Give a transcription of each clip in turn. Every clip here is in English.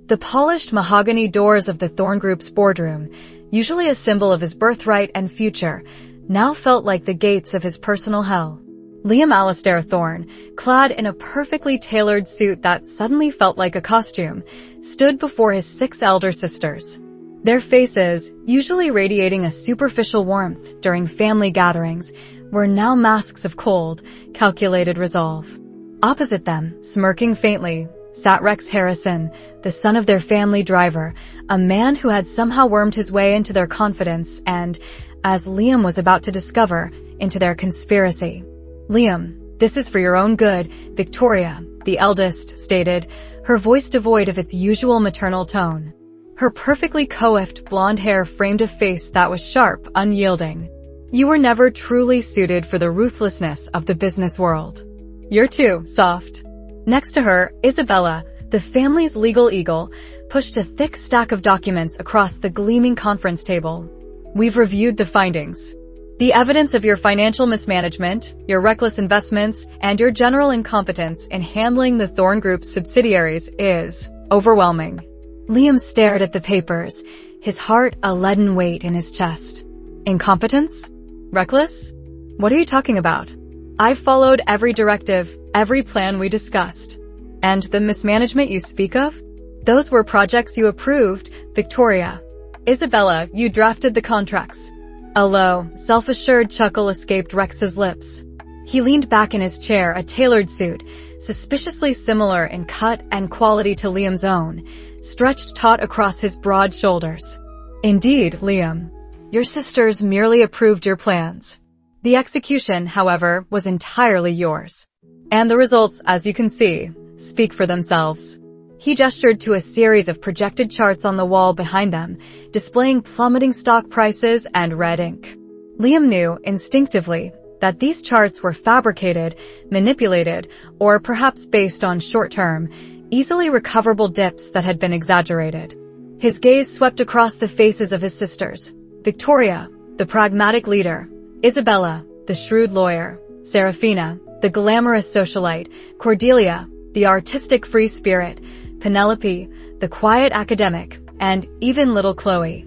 The polished mahogany doors of the Thorne Group's boardroom, usually a symbol of his birthright and future, now felt like the gates of his personal hell. Liam Alistair Thorne, clad in a perfectly tailored suit that suddenly felt like a costume, stood before his 6 elder sisters. Their faces, usually radiating a superficial warmth during family gatherings, were now masks of cold, calculated resolve. Opposite them, smirking faintly, sat Rex Harrison, the son of their family driver, a man who had somehow wormed his way into their confidence and, as Liam was about to discover, into their conspiracy. "Liam, this is for your own good," Victoria, the eldest, stated, her voice devoid of its usual maternal tone. Her perfectly coiffed blonde hair framed a face that was sharp, unyielding. "You were never truly suited for the ruthlessness of the business world. You're too soft." Next to her, Isabella, the family's legal eagle, pushed a thick stack of documents across the gleaming conference table. "We've reviewed the findings. The evidence of your financial mismanagement, your reckless investments, and your general incompetence in handling the Thorne Group's subsidiaries is overwhelming." Liam stared at the papers, his heart a leaden weight in his chest. "Incompetence? Reckless? What are you talking about? I've followed every directive, every plan we discussed. And the mismanagement you speak of? Those were projects you approved, Victoria. Isabella, you drafted the contracts." A low, self-assured chuckle escaped Rex's lips. He leaned back in his chair, a tailored suit, suspiciously similar in cut and quality to Liam's own, stretched taut across his broad shoulders. "Indeed, Liam. Your sisters merely approved your plans. The execution, however, was entirely yours. And the results, as you can see, speak for themselves." He gestured to a series of projected charts on the wall behind them, displaying plummeting stock prices and red ink. Liam knew, instinctively, that these charts were fabricated, manipulated, or perhaps based on short-term, easily recoverable dips that had been exaggerated. His gaze swept across the faces of his sisters. Victoria, the pragmatic leader; Isabella, the shrewd lawyer; Serafina, the glamorous socialite; Cordelia, the artistic free spirit; Penelope, the quiet academic; and even little Chloe,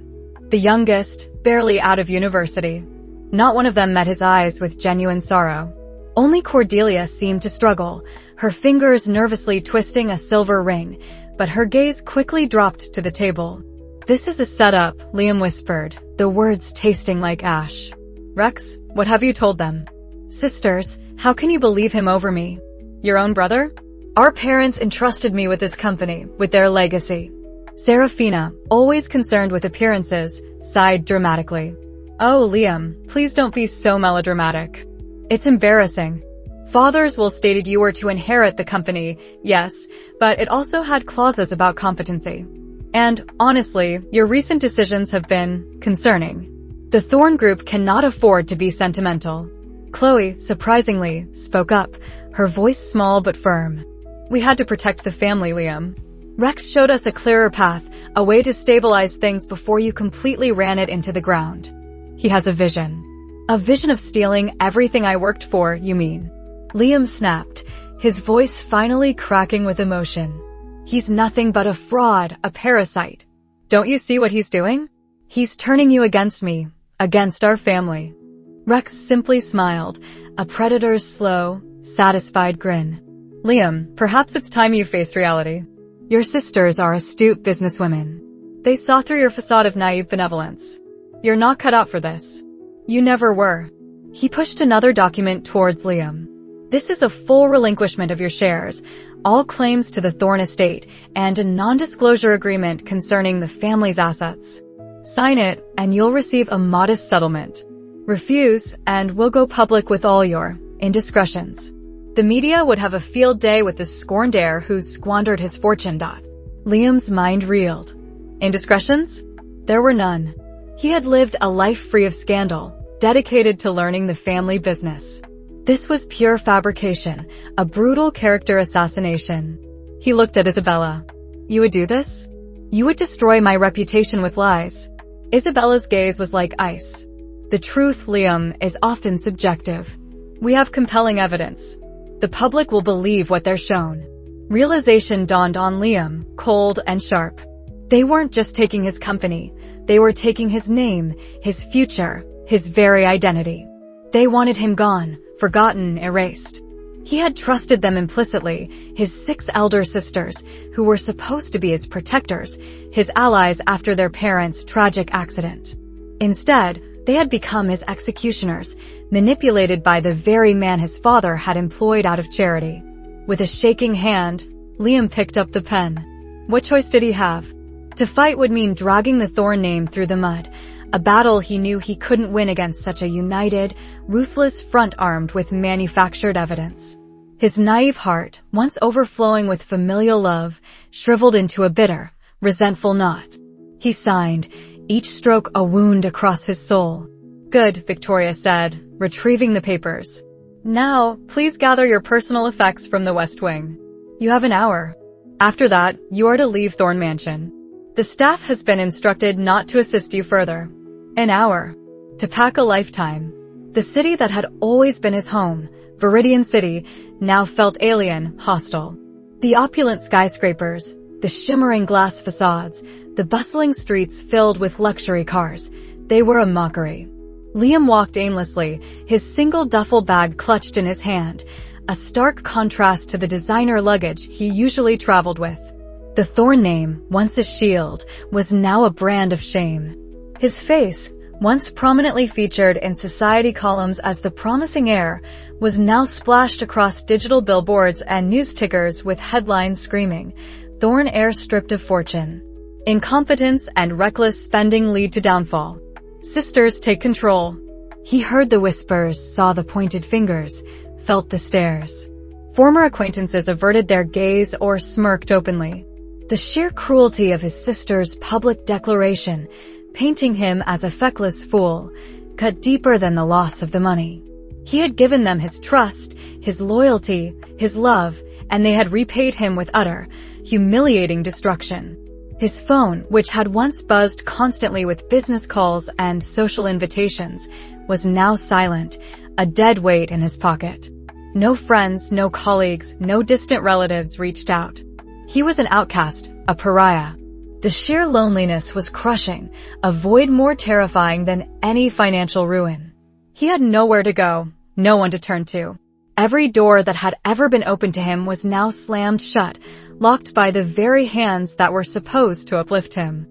the youngest, barely out of university. Not one of them met his eyes with genuine sorrow. Only Cordelia seemed to struggle, her fingers nervously twisting a silver ring, but her gaze quickly dropped to the table. "This is a setup," Liam whispered, the words tasting like ash. "Rex, what have you told them?" "Sisters, how can you believe him over me? Your own brother? Our parents entrusted me with this company, with their legacy." Serafina, always concerned with appearances, sighed dramatically. "Oh, Liam, please don't be so melodramatic. It's embarrassing. Father's will stated you were to inherit the company, yes, but it also had clauses about competency. And, honestly, your recent decisions have been concerning. The Thorne Group cannot afford to be sentimental." Chloe, surprisingly, spoke up, her voice small but firm. "We had to protect the family, Liam. Rex showed us a clearer path, a way to stabilize things before you completely ran it into the ground. He has a vision. A vision of stealing everything I worked for, you mean?" Liam snapped, his voice finally cracking with emotion. "He's nothing but a fraud, a parasite. Don't you see what he's doing? He's turning you against me, against our family." Rex simply smiled, a predator's slow, satisfied grin. "Liam, perhaps it's time you face reality. Your sisters are astute businesswomen. They saw through your facade of naive benevolence. You're not cut out for this. You never were." He pushed another document towards Liam. "This is a full relinquishment of your shares, all claims to the Thorne estate, and a non-disclosure agreement concerning the family's assets. Sign it, and you'll receive a modest settlement. Refuse, and we'll go public with all your indiscretions. The media would have a field day with the scorned heir who squandered his fortune." Liam's mind reeled. Indiscretions? There were none. He had lived a life free of scandal, dedicated to learning the family business. This was pure fabrication, a brutal character assassination. He looked at Isabella. "You would do this? You would destroy my reputation with lies." Isabella's gaze was like ice. "The truth, Liam, is often subjective. We have compelling evidence. The public will believe what they're shown." Realization dawned on Liam, cold and sharp. They weren't just taking his company, they were taking his name, his future, his very identity. They wanted him gone, forgotten, erased. He had trusted them implicitly, his 6 elder sisters, who were supposed to be his protectors, his allies after their parents' tragic accident. Instead, they had become his executioners, manipulated by the very man his father had employed out of charity. With a shaking hand, Liam picked up the pen. What choice did he have? To fight would mean dragging the Thorne name through the mud, a battle he knew he couldn't win against such a united, ruthless front armed with manufactured evidence. His naive heart, once overflowing with familial love, shriveled into a bitter, resentful knot. He signed, each stroke a wound across his soul. "Good," Victoria said, retrieving the papers. "Now, please gather your personal effects from the West Wing. You have an hour. After that, you are to leave Thorne Mansion. The staff has been instructed not to assist you further." An hour. To pack a lifetime. The city that had always been his home, Viridian City, now felt alien, hostile. The opulent skyscrapers, the shimmering glass facades, the bustling streets filled with luxury cars, they were a mockery. Liam walked aimlessly, his single duffel bag clutched in his hand, a stark contrast to the designer luggage he usually traveled with. The Thorne name, once a shield, was now a brand of shame. His face, once prominently featured in society columns as the promising heir, was now splashed across digital billboards and news tickers with headlines screaming, "Thorne heir stripped of fortune. Incompetence and reckless spending lead to downfall. Sisters take control." He heard the whispers, saw the pointed fingers, felt the stares. Former acquaintances averted their gaze or smirked openly. The sheer cruelty of his sister's public declaration, painting him as a feckless fool, cut deeper than the loss of the money. He had given them his trust, his loyalty, his love, and they had repaid him with utter, humiliating destruction. His phone, which had once buzzed constantly with business calls and social invitations, was now silent, a dead weight in his pocket. No friends, no colleagues, no distant relatives reached out. He was an outcast, a pariah. The sheer loneliness was crushing, a void more terrifying than any financial ruin. He had nowhere to go, no one to turn to. Every door that had ever been opened to him was now slammed shut, locked by the very hands that were supposed to uplift him.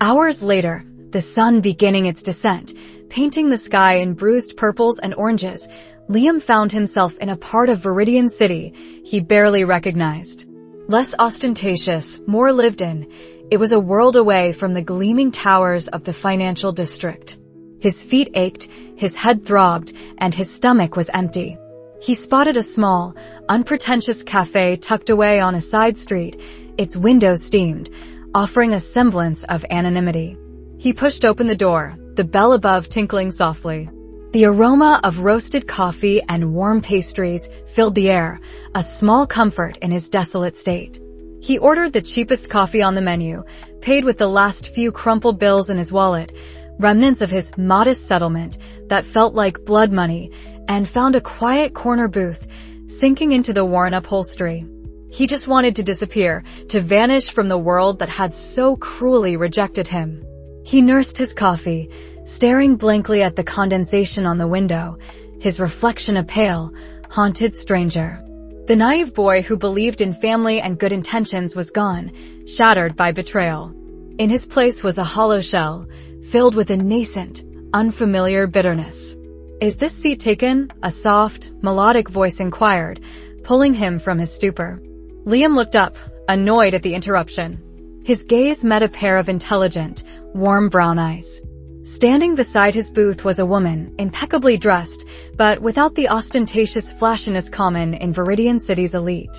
Hours later, the sun beginning its descent, painting the sky in bruised purples and oranges, Liam found himself in a part of Viridian City he barely recognized. Less ostentatious, more lived in, it was a world away from the gleaming towers of the financial district. His feet ached, his head throbbed, and his stomach was empty. He spotted a small, unpretentious cafe tucked away on a side street, its windows steamed, offering a semblance of anonymity. He pushed open the door, the bell above tinkling softly. The aroma of roasted coffee and warm pastries filled the air, a small comfort in his desolate state. He ordered the cheapest coffee on the menu, paid with the last few crumpled bills in his wallet, remnants of his modest settlement that felt like blood money, and found a quiet corner booth, sinking into the worn upholstery. He just wanted to disappear, to vanish from the world that had so cruelly rejected him. He nursed his coffee, staring blankly at the condensation on the window, his reflection a pale, haunted stranger. The naive boy who believed in family and good intentions was gone, shattered by betrayal. In his place was a hollow shell, filled with a nascent, unfamiliar bitterness. "Is this seat taken?" a soft, melodic voice inquired, pulling him from his stupor. Liam looked up, annoyed at the interruption. His gaze met a pair of intelligent, warm brown eyes. Standing beside his booth was a woman, impeccably dressed, but without the ostentatious flashiness common in Viridian City's elite.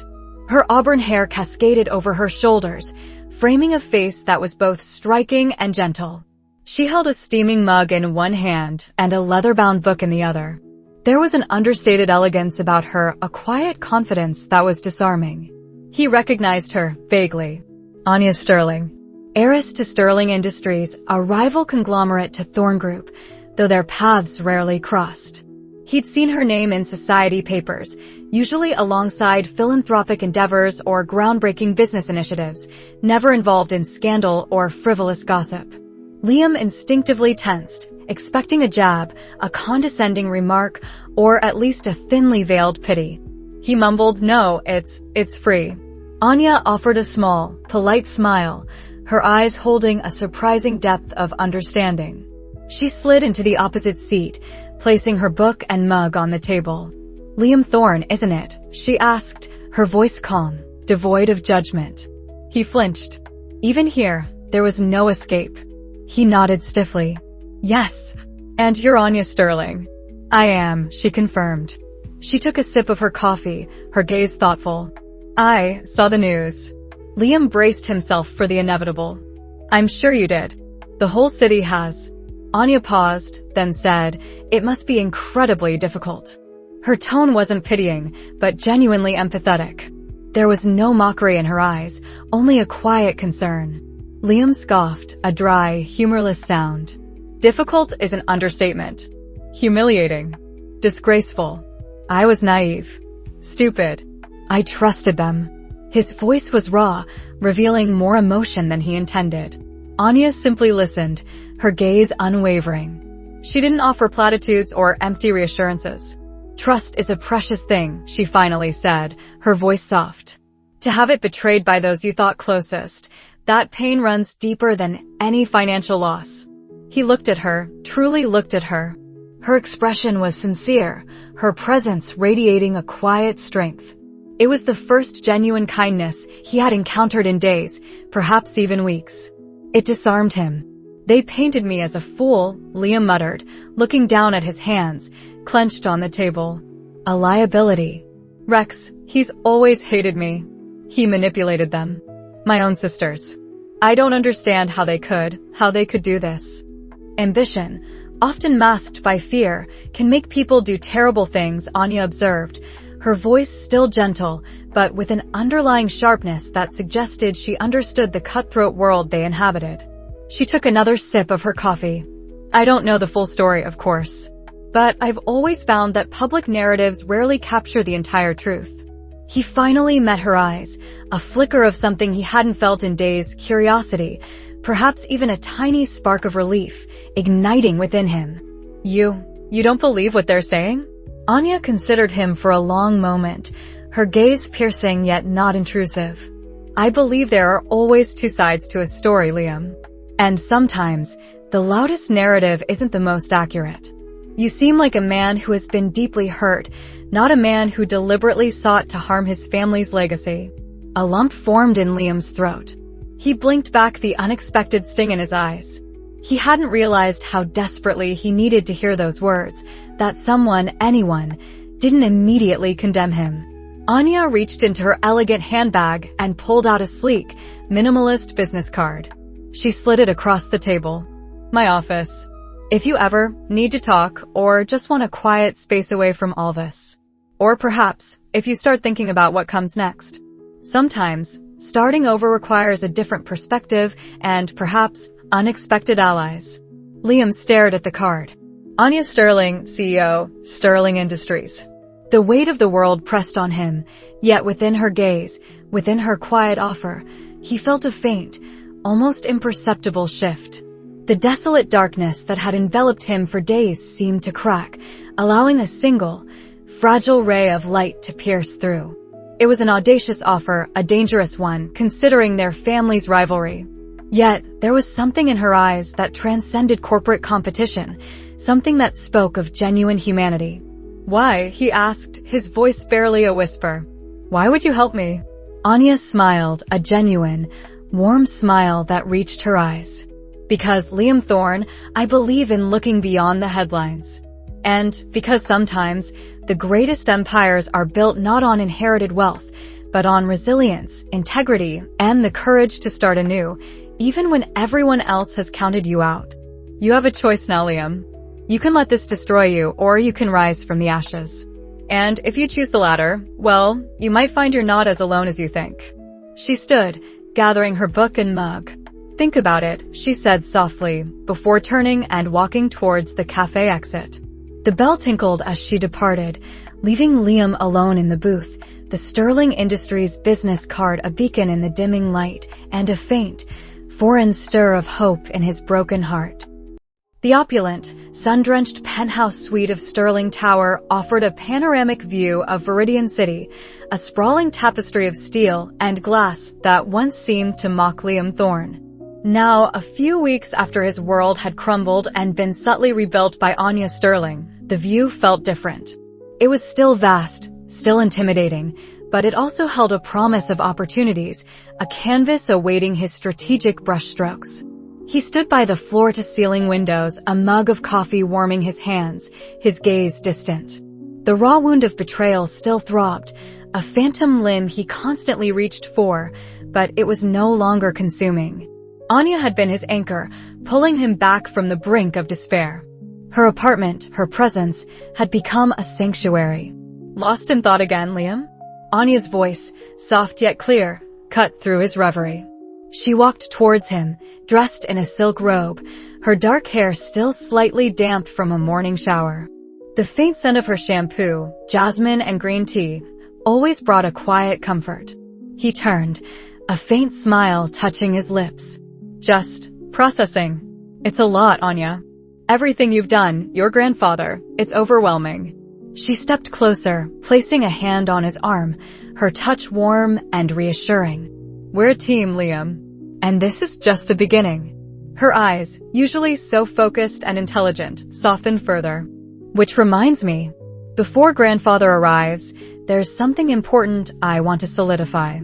Her auburn hair cascaded over her shoulders, framing a face that was both striking and gentle. She held a steaming mug in one hand and a leather-bound book in the other. There was an understated elegance about her, a quiet confidence that was disarming. He recognized her, vaguely. Anya Sterling. Heiress to Sterling Industries, a rival conglomerate to Thorne Group, though their paths rarely crossed. He'd seen her name in society papers, usually alongside philanthropic endeavors or groundbreaking business initiatives, never involved in scandal or frivolous gossip. Liam instinctively tensed, expecting a jab, a condescending remark, or at least a thinly veiled pity. He mumbled, "No, it's free." Anya offered a small, polite smile, her eyes holding a surprising depth of understanding. She slid into the opposite seat, placing her book and mug on the table. "Liam Thorne, isn't it?" she asked, her voice calm, devoid of judgment. He flinched. Even here, there was no escape. He nodded stiffly. "Yes, and you're Anya Sterling." "I am," she confirmed. She took a sip of her coffee, her gaze thoughtful. "I saw the news." Liam braced himself for the inevitable. "I'm sure you did. The whole city has." Anya paused, then said, "It must be incredibly difficult." Her tone wasn't pitying, but genuinely empathetic. There was no mockery in her eyes, only a quiet concern. Liam scoffed, a dry, humorless sound. "Difficult is an understatement. Humiliating. Disgraceful. I was naive. Stupid. I trusted them." His voice was raw, revealing more emotion than he intended. Anya simply listened, her gaze unwavering. She didn't offer platitudes or empty reassurances. "Trust is a precious thing," she finally said, her voice soft. "To have it betrayed by those you thought closest, that pain runs deeper than any financial loss." He looked at her, truly looked at her. Her expression was sincere, her presence radiating a quiet strength. It was the first genuine kindness he had encountered in days, perhaps even weeks. It disarmed him. "They painted me as a fool," Liam muttered, looking down at his hands, clenched on the table. "A liability. Rex, he's always hated me. He manipulated them. My own sisters. I don't understand how they could do this." Ambition, often masked by fear, can make people do terrible things, Anya observed, her voice still gentle, but with an underlying sharpness that suggested she understood the cutthroat world they inhabited. She took another sip of her coffee. "I don't know the full story, of course. But I've always found that public narratives rarely capture the entire truth." He finally met her eyes, a flicker of something he hadn't felt in days, curiosity, perhaps even a tiny spark of relief, igniting within him. You don't believe what they're saying?" Anya considered him for a long moment, her gaze piercing yet not intrusive. "I believe there are always two sides to a story, Liam. And sometimes, the loudest narrative isn't the most accurate. You seem like a man who has been deeply hurt, not a man who deliberately sought to harm his family's legacy." A lump formed in Liam's throat. He blinked back, the unexpected sting in his eyes. He hadn't realized how desperately he needed to hear those words, that someone, anyone, didn't immediately condemn him. Anya reached into her elegant handbag and pulled out a sleek, minimalist business card. She slid it across the table. "My office. If you ever need to talk or just want a quiet space away from all this. Or perhaps, if you start thinking about what comes next. Sometimes, starting over requires a different perspective and, perhaps, unexpected allies." Liam stared at the card. Anya Sterling, CEO, Sterling Industries. The weight of the world pressed on him, yet within her gaze, within her quiet offer, he felt a faint, almost imperceptible shift. The desolate darkness that had enveloped him for days seemed to crack, allowing a single, fragile ray of light to pierce through. It was an audacious offer, a dangerous one, considering their family's rivalry. Yet, there was something in her eyes that transcended corporate competition, something that spoke of genuine humanity. "Why?" he asked, his voice barely a whisper. "Why would you help me?" Anya smiled, a genuine, warm smile that reached her eyes. "Because, Liam Thorne, I believe in looking beyond the headlines. And because sometimes, the greatest empires are built not on inherited wealth, but on resilience, integrity, and the courage to start anew, even when everyone else has counted you out. You have a choice now, Liam. You can let this destroy you, or you can rise from the ashes. And if you choose the latter, well, you might find you're not as alone as you think." She stood, gathering her book and mug. "Think about it," she said softly, before turning and walking towards the cafe exit. The bell tinkled as she departed, leaving Liam alone in the booth, the Sterling Industries business card a beacon in the dimming light, and a faint, foreign stir of hope in his broken heart. The opulent, sun-drenched penthouse suite of Sterling Tower offered a panoramic view of Viridian City, a sprawling tapestry of steel and glass that once seemed to mock Liam Thorne. Now, a few weeks after his world had crumbled and been subtly rebuilt by Anya Sterling, the view felt different. It was still vast, still intimidating, but it also held a promise of opportunities, a canvas awaiting his strategic brushstrokes. He stood by the floor-to-ceiling windows, a mug of coffee warming his hands, his gaze distant. The raw wound of betrayal still throbbed, a phantom limb he constantly reached for, but it was no longer consuming. Anya had been his anchor, pulling him back from the brink of despair. Her apartment, her presence, had become a sanctuary. Lost in thought again, Liam? Anya's voice, soft yet clear, cut through his reverie. She walked towards him, dressed in a silk robe, her dark hair still slightly damp from a morning shower. The faint scent of her shampoo, jasmine and green tea, always brought a quiet comfort. He turned, a faint smile touching his lips. Just processing. It's a lot, Anya. Everything you've done, your grandfather, it's overwhelming. She stepped closer, placing a hand on his arm, her touch warm and reassuring. We're a team, Liam. And this is just the beginning. Her eyes, usually so focused and intelligent, softened further. Which reminds me, before grandfather arrives, there's something important I want to solidify.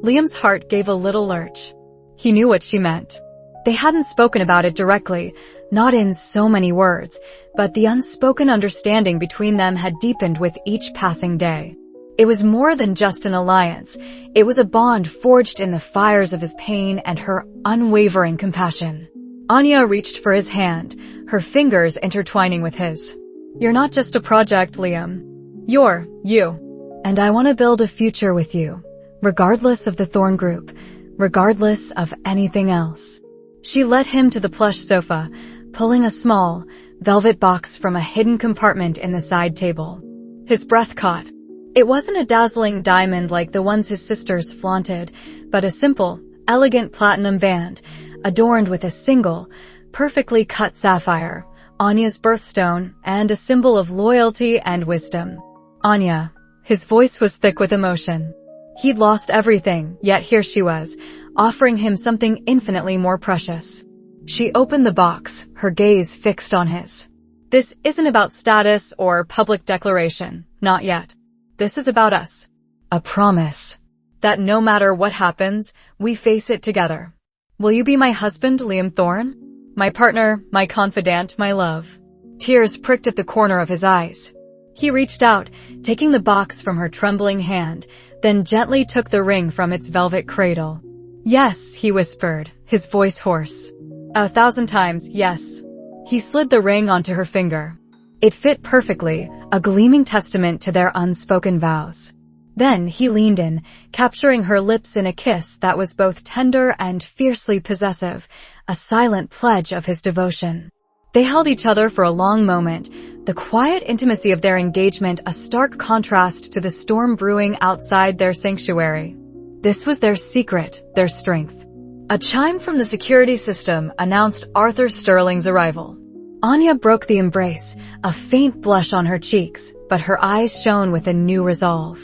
Liam's heart gave a little lurch. He knew what she meant. They hadn't spoken about it directly, not in so many words, but the unspoken understanding between them had deepened with each passing day. It was more than just an alliance. It was a bond forged in the fires of his pain and her unwavering compassion. Anya reached for his hand, her fingers intertwining with his. You're not just a project, Liam. You're you. And I want to build a future with you, regardless of the Thorne Group, regardless of anything else. She led him to the plush sofa, pulling a small, velvet box from a hidden compartment in the side table. His breath caught. It wasn't a dazzling diamond like the ones his sisters flaunted, but a simple, elegant platinum band, adorned with a single, perfectly cut sapphire, Anya's birthstone, and a symbol of loyalty and wisdom. Anya. His voice was thick with emotion. He'd lost everything, yet here she was, offering him something infinitely more precious. She opened the box, her gaze fixed on his. This isn't about status or public declaration, not yet. This is about us. A promise. That no matter what happens, we face it together. Will you be my husband, Liam Thorne? My partner, my confidant, my love. Tears pricked at the corner of his eyes. He reached out, taking the box from her trembling hand, then gently took the ring from its velvet cradle. Yes, he whispered, his voice hoarse. 1,000 times, yes. He slid the ring onto her finger. It fit perfectly, a gleaming testament to their unspoken vows. Then he leaned in, capturing her lips in a kiss that was both tender and fiercely possessive, a silent pledge of his devotion. They held each other for a long moment, the quiet intimacy of their engagement a stark contrast to the storm brewing outside their sanctuary. This was their secret, their strength. A chime from the security system announced Arthur Sterling's arrival. Anya broke the embrace, a faint blush on her cheeks, but her eyes shone with a new resolve.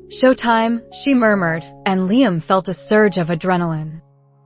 Showtime, she murmured, and Liam felt a surge of adrenaline.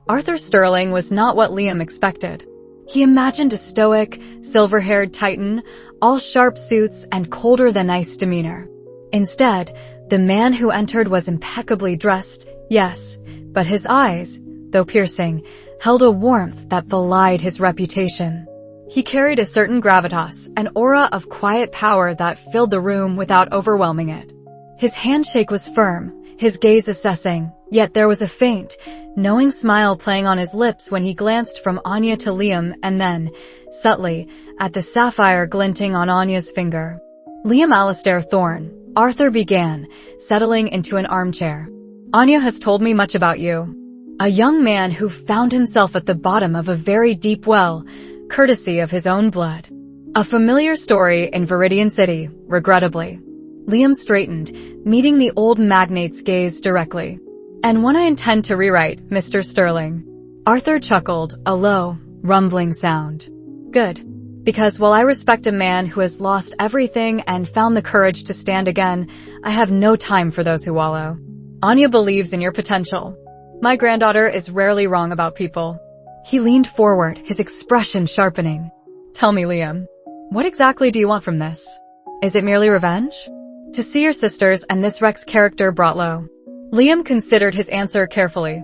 Arthur Sterling was not what Liam expected. He imagined a stoic, silver-haired titan, all sharp suits and colder-than-ice demeanor. Instead, the man who entered was impeccably dressed, yes, but his eyes, though piercing, held a warmth that belied his reputation. He carried a certain gravitas, an aura of quiet power that filled the room without overwhelming it. His handshake was firm, his gaze assessing, yet there was a faint, knowing smile playing on his lips when he glanced from Anya to Liam and then, subtly, at the sapphire glinting on Anya's finger. Liam Alistair Thorne, Arthur began, settling into an armchair. Anya has told me much about you. A young man who found himself at the bottom of a very deep well, courtesy of his own blood. A familiar story in Viridian City, regrettably. Liam straightened, meeting the old magnate's gaze directly. And one I intend to rewrite, Mr. Sterling. Arthur chuckled, a low, rumbling sound. Good. Because while I respect a man who has lost everything and found the courage to stand again, I have no time for those who wallow. Anya believes in your potential. My granddaughter is rarely wrong about people. He leaned forward, his expression sharpening. Tell me, Liam, what exactly do you want from this? Is it merely revenge? To see your sisters and this Rex character brought low. Liam considered his answer carefully.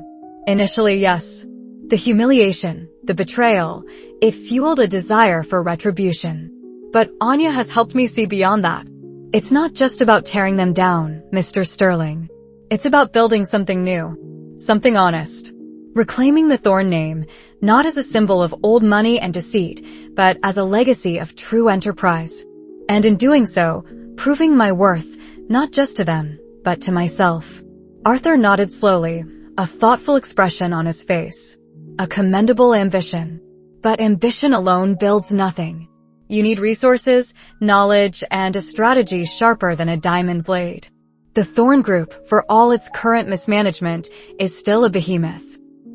Initially, yes. The humiliation, the betrayal, it fueled a desire for retribution. But Anya has helped me see beyond that. It's not just about tearing them down, Mr. Sterling. It's about building something new. Something honest. Reclaiming the Thorne name, not as a symbol of old money and deceit, but as a legacy of true enterprise. And in doing so, proving my worth, not just to them, but to myself. Arthur nodded slowly, a thoughtful expression on his face. A commendable ambition. But ambition alone builds nothing. You need resources, knowledge, and a strategy sharper than a diamond blade. The Thorne Group, for all its current mismanagement, is still a behemoth.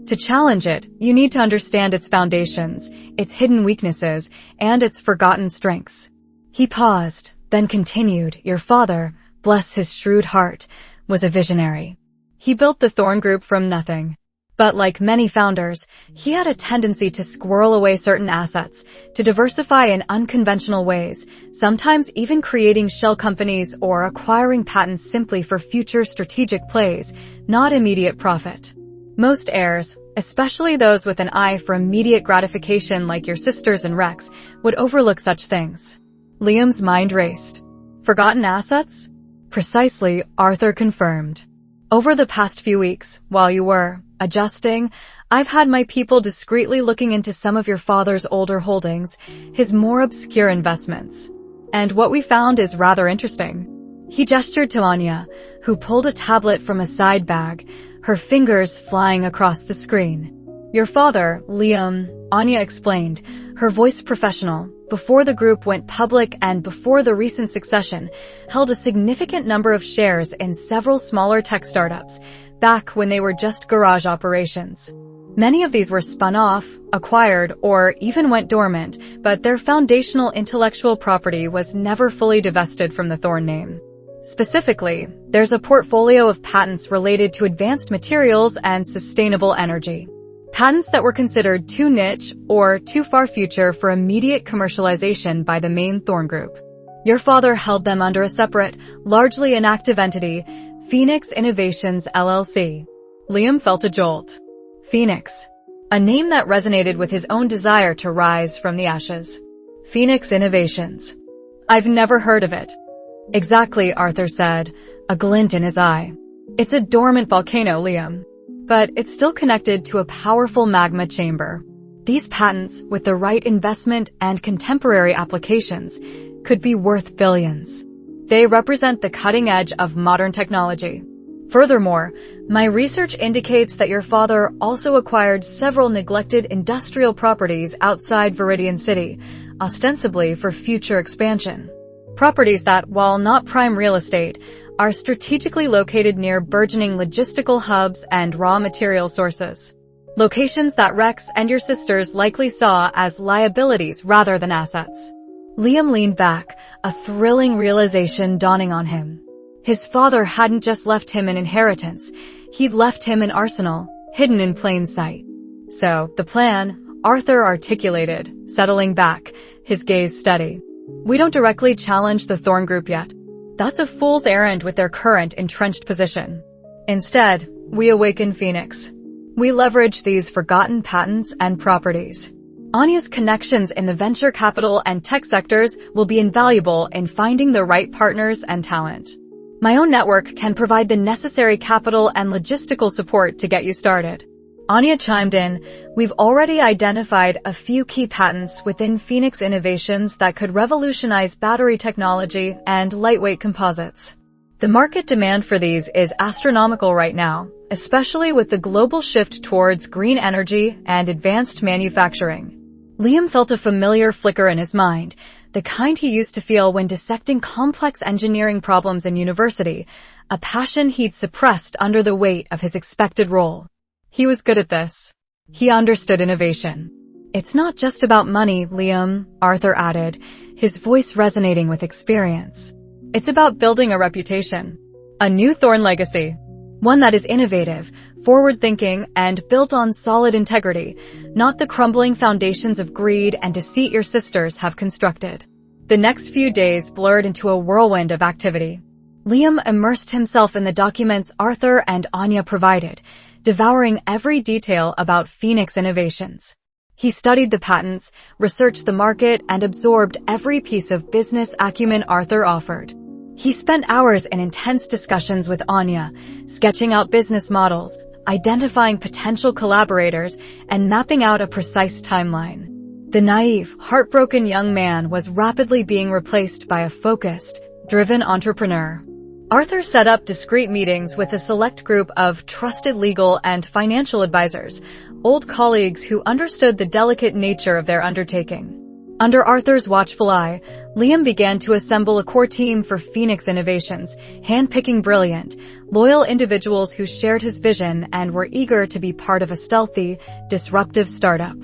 To challenge it, you need to understand its foundations, its hidden weaknesses, and its forgotten strengths. He paused, then continued, Your father, bless his shrewd heart, was a visionary. He built the Thorne Group from nothing. But like many founders, he had a tendency to squirrel away certain assets, to diversify in unconventional ways, sometimes even creating shell companies or acquiring patents simply for future strategic plays, not immediate profit. Most heirs, especially those with an eye for immediate gratification like your sisters and Rex, would overlook such things. Liam's mind raced. Forgotten assets? Precisely, Arthur confirmed. Over the past few weeks, while you were adjusting, I've had my people discreetly looking into some of your father's older holdings, his more obscure investments. And what we found is rather interesting. He gestured to Anya, who pulled a tablet from a side bag, her fingers flying across the screen. Your father, Liam, Anya explained, her voice professional, before the group went public and before the recent succession, held a significant number of shares in several smaller tech startups, back when they were just garage operations. Many of these were spun off, acquired, or even went dormant, but their foundational intellectual property was never fully divested from the Thorne name. Specifically, there's a portfolio of patents related to advanced materials and sustainable energy. Patents that were considered too niche or too far future for immediate commercialization by the main Thorne Group. Your father held them under a separate, largely inactive entity, Phoenix Innovations LLC. Liam felt a jolt. Phoenix. A name that resonated with his own desire to rise from the ashes. Phoenix Innovations. I've never heard of it. Exactly, Arthur said, a glint in his eye. It's a dormant volcano, Liam. But it's still connected to a powerful magma chamber. These patents, with the right investment and contemporary applications, could be worth billions. They represent the cutting edge of modern technology. Furthermore, my research indicates that your father also acquired several neglected industrial properties outside Viridian City, ostensibly for future expansion. Properties that, while not prime real estate, are strategically located near burgeoning logistical hubs and raw material sources. Locations that Rex and your sisters likely saw as liabilities rather than assets. Liam leaned back, a thrilling realization dawning on him. His father hadn't just left him an inheritance, he'd left him an arsenal, hidden in plain sight. So, the plan, Arthur articulated, settling back, his gaze steady. We don't directly challenge the Thorne Group yet. That's a fool's errand with their current entrenched position. Instead, we awaken Phoenix. We leverage these forgotten patents and properties. Anya's connections in the venture capital and tech sectors will be invaluable in finding the right partners and talent. My own network can provide the necessary capital and logistical support to get you started. Anya chimed in, we've already identified a few key patents within Phoenix Innovations that could revolutionize battery technology and lightweight composites. The market demand for these is astronomical right now, especially with the global shift towards green energy and advanced manufacturing. Liam felt a familiar flicker in his mind, the kind he used to feel when dissecting complex engineering problems in university, a passion he'd suppressed under the weight of his expected role. He was good at this. He understood innovation. "It's not just about money, Liam," Arthur added, his voice resonating with experience. "It's about building a reputation. A new Thorne legacy. One that is innovative, forward-thinking, and built on solid integrity, not the crumbling foundations of greed and deceit your sisters have constructed." The next few days blurred into a whirlwind of activity. Liam immersed himself in the documents Arthur and Anya provided, devouring every detail about Phoenix innovations. He studied the patents, researched the market, and absorbed every piece of business acumen Arthur offered. He spent hours in intense discussions with Anya, sketching out business models, identifying potential collaborators, and mapping out a precise timeline. The naive, heartbroken young man was rapidly being replaced by a focused, driven entrepreneur. Arthur set up discreet meetings with a select group of trusted legal and financial advisors, old colleagues who understood the delicate nature of their undertaking. Under Arthur's watchful eye, Liam began to assemble a core team for Phoenix Innovations, handpicking brilliant, loyal individuals who shared his vision and were eager to be part of a stealthy, disruptive startup.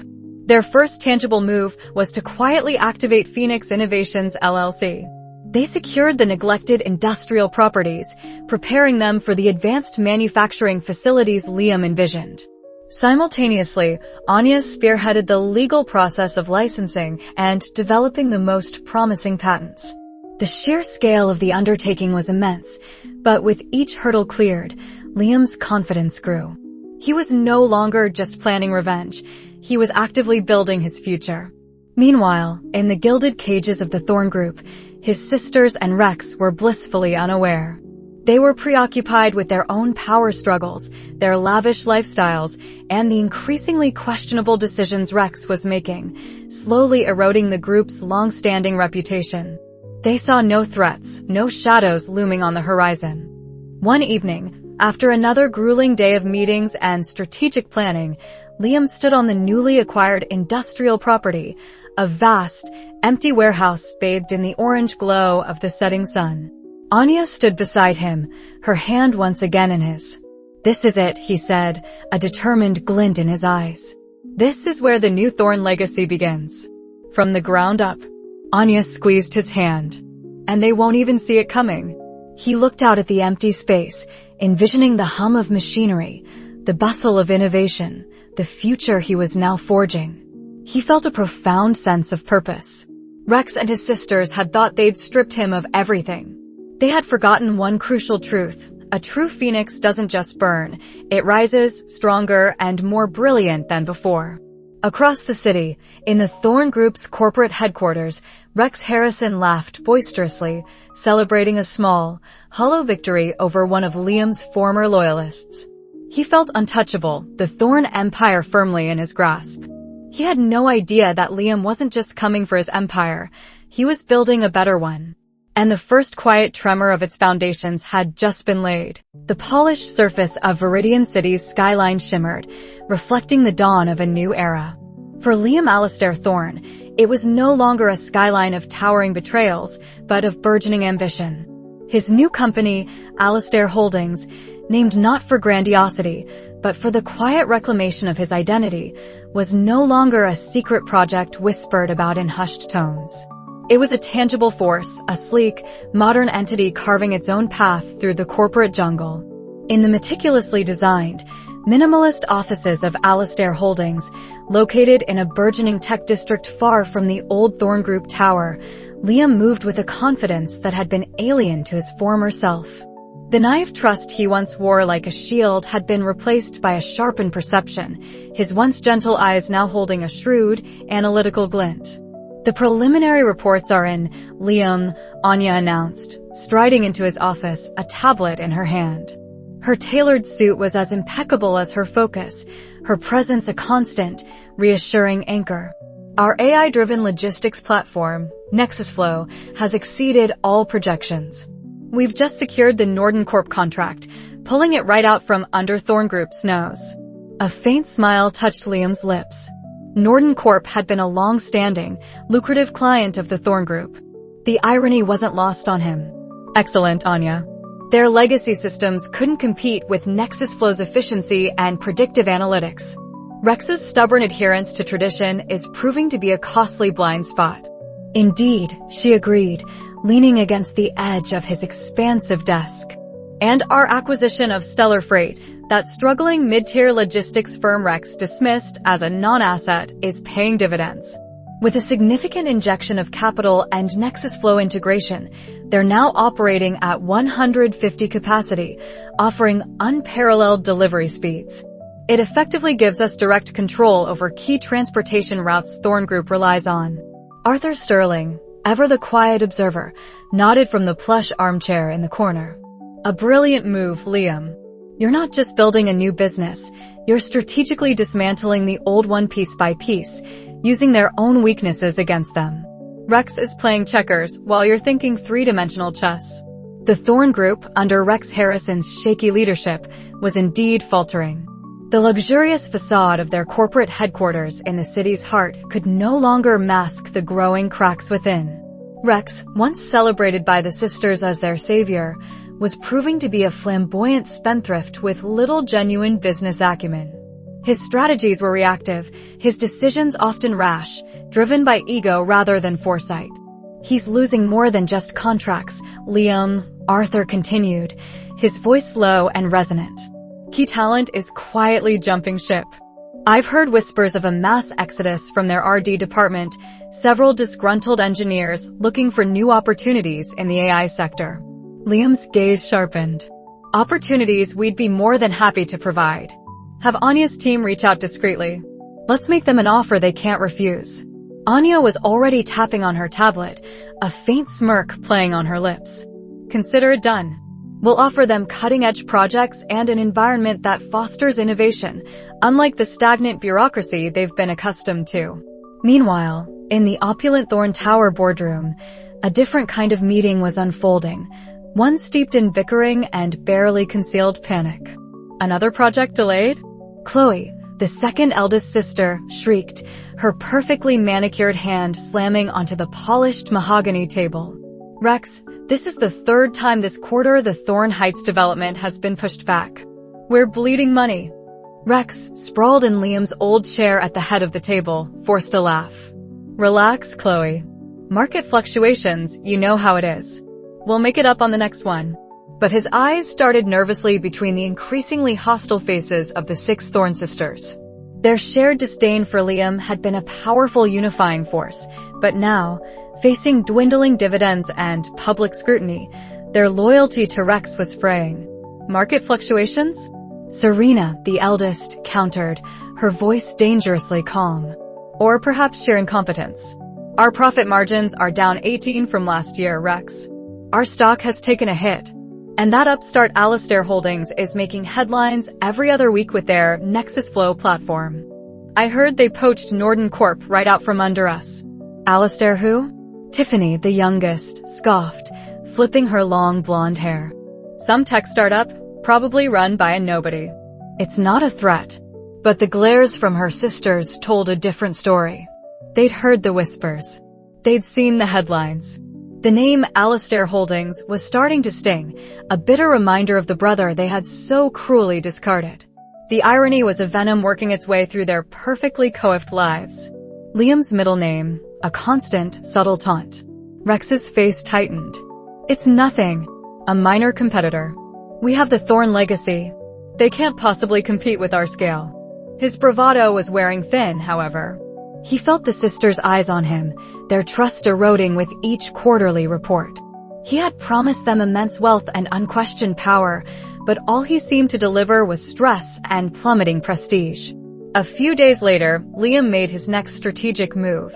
Their first tangible move was to quietly activate Phoenix Innovations LLC. They secured the neglected industrial properties, preparing them for the advanced manufacturing facilities Liam envisioned. Simultaneously, Anya spearheaded the legal process of licensing and developing the most promising patents. The sheer scale of the undertaking was immense, but with each hurdle cleared, Liam's confidence grew. He was no longer just planning revenge, he was actively building his future. Meanwhile, in the gilded cages of the Thorne Group, his sisters and Rex were blissfully unaware. They were preoccupied with their own power struggles, their lavish lifestyles, and the increasingly questionable decisions Rex was making, slowly eroding the group's long-standing reputation. They saw no threats, no shadows looming on the horizon. One evening, after another grueling day of meetings and strategic planning, Liam stood on the newly acquired industrial property, a vast, empty warehouse bathed in the orange glow of the setting sun. Anya stood beside him, her hand once again in his. "This is it," he said, a determined glint in his eyes. "This is where the new Thorne legacy begins. From the ground up." Anya squeezed his hand. "And they won't even see it coming." He looked out at the empty space, envisioning the hum of machinery, the bustle of innovation, the future he was now forging. He felt a profound sense of purpose. Rex and his sisters had thought they'd stripped him of everything. They had forgotten one crucial truth. A true phoenix doesn't just burn. It rises, stronger and more brilliant than before. Across the city, in the Thorne Group's corporate headquarters, Rex Harrison laughed boisterously, celebrating a small, hollow victory over one of Liam's former loyalists. He felt untouchable, the Thorne empire firmly in his grasp. He had no idea that Liam wasn't just coming for his empire, he was building a better one. And the first quiet tremor of its foundations had just been laid. The polished surface of Viridian City's skyline shimmered, reflecting the dawn of a new era. For Liam Alistair Thorne, it was no longer a skyline of towering betrayals, but of burgeoning ambition. His new company, Alistair Holdings, named not for grandiosity, but for the quiet reclamation of his identity, was no longer a secret project whispered about in hushed tones. It was a tangible force, a sleek, modern entity carving its own path through the corporate jungle. In the meticulously designed, minimalist offices of Alistair Holdings, located in a burgeoning tech district far from the old Thorne Group tower, Liam moved with a confidence that had been alien to his former self. The naive trust he once wore like a shield had been replaced by a sharpened perception, his once gentle eyes now holding a shrewd, analytical glint. "The preliminary reports are in," Liam, Anya announced, striding into his office, a tablet in her hand. Her tailored suit was as impeccable as her focus, her presence a constant, reassuring anchor. "Our AI-driven logistics platform, NexusFlow, has exceeded all projections. We've just secured the Norden Corp contract, pulling it right out from under Thorne Group's nose." A faint smile touched Liam's lips. Norden Corp had been a long-standing, lucrative client of the Thorne Group. The irony wasn't lost on him. Excellent, Anya. Their legacy systems couldn't compete with Nexus Flow's efficiency and predictive analytics. Rex's stubborn adherence to tradition is proving to be a costly blind spot. Indeed, she agreed, leaning against the edge of his expansive desk. And our acquisition of Stellar Freight, that struggling mid-tier logistics firm Rex dismissed as a non-asset, is paying dividends. With a significant injection of capital and Nexus Flow integration, they're now operating at 150 capacity, offering unparalleled delivery speeds. It effectively gives us direct control over key transportation routes Thorne Group relies on. Anya Sterling, ever the quiet observer, nodded from the plush armchair in the corner. A brilliant move, Liam. You're not just building a new business, you're strategically dismantling the old one piece by piece, using their own weaknesses against them. Rex is playing checkers while you're thinking three-dimensional chess. The Thorne Group, under Rex Harrison's shaky leadership, was indeed faltering. The luxurious facade of their corporate headquarters in the city's heart could no longer mask the growing cracks within. Rex, once celebrated by the sisters as their savior, was proving to be a flamboyant spendthrift with little genuine business acumen. His strategies were reactive, his decisions often rash, driven by ego rather than foresight. He's losing more than just contracts, Liam, Arthur continued, his voice low and resonant. Key talent is quietly jumping ship. I've heard whispers of a mass exodus from their RD department, several disgruntled engineers looking for new opportunities in the AI sector. Liam's gaze sharpened. Opportunities we'd be more than happy to provide. Have Anya's team reach out discreetly. Let's make them an offer they can't refuse. Anya was already tapping on her tablet, a faint smirk playing on her lips. Consider it done. We'll offer them cutting-edge projects and an environment that fosters innovation, unlike the stagnant bureaucracy they've been accustomed to. Meanwhile, in the opulent Thorne Tower boardroom, a different kind of meeting was unfolding, one steeped in bickering and barely concealed panic. Another project delayed? Chloe, the second eldest sister, shrieked, her perfectly manicured hand slamming onto the polished mahogany table. Rex, this is the third time this quarter the Thorne Heights development has been pushed back. We're bleeding money. Rex, sprawled in Liam's old chair at the head of the table, forced a laugh. Relax, Chloe. Market fluctuations, you know how it is. We'll make it up on the next one. But his eyes started nervously between the increasingly hostile faces of the 6 Thorne sisters. Their shared disdain for Liam had been a powerful unifying force, but now, facing dwindling dividends and public scrutiny, their loyalty to Rex was fraying. Market fluctuations? Serena, the eldest, countered, her voice dangerously calm. Or perhaps sheer incompetence. Our profit margins are down 18 from last year, Rex. Our stock has taken a hit. And that upstart Alistair Holdings is making headlines every other week with their Nexus Flow platform. I heard they poached Norden Corp right out from under us. Alistair who? Tiffany, the youngest, scoffed, flipping her long blonde hair. Some tech startup, probably run by a nobody. It's not a threat. But the glares from her sisters told a different story. They'd heard the whispers. They'd seen the headlines. The name Alistair Holdings was starting to sting, a bitter reminder of the brother they had so cruelly discarded. The irony was a venom working its way through their perfectly coiffed lives. Liam's middle name, a constant, subtle taunt. Rex's face tightened. It's nothing. A minor competitor. We have the Thorne legacy. They can't possibly compete with our scale. His bravado was wearing thin, however. He felt the sisters' eyes on him, their trust eroding with each quarterly report. He had promised them immense wealth and unquestioned power, but all he seemed to deliver was stress and plummeting prestige. A few days later, Liam made his next strategic move.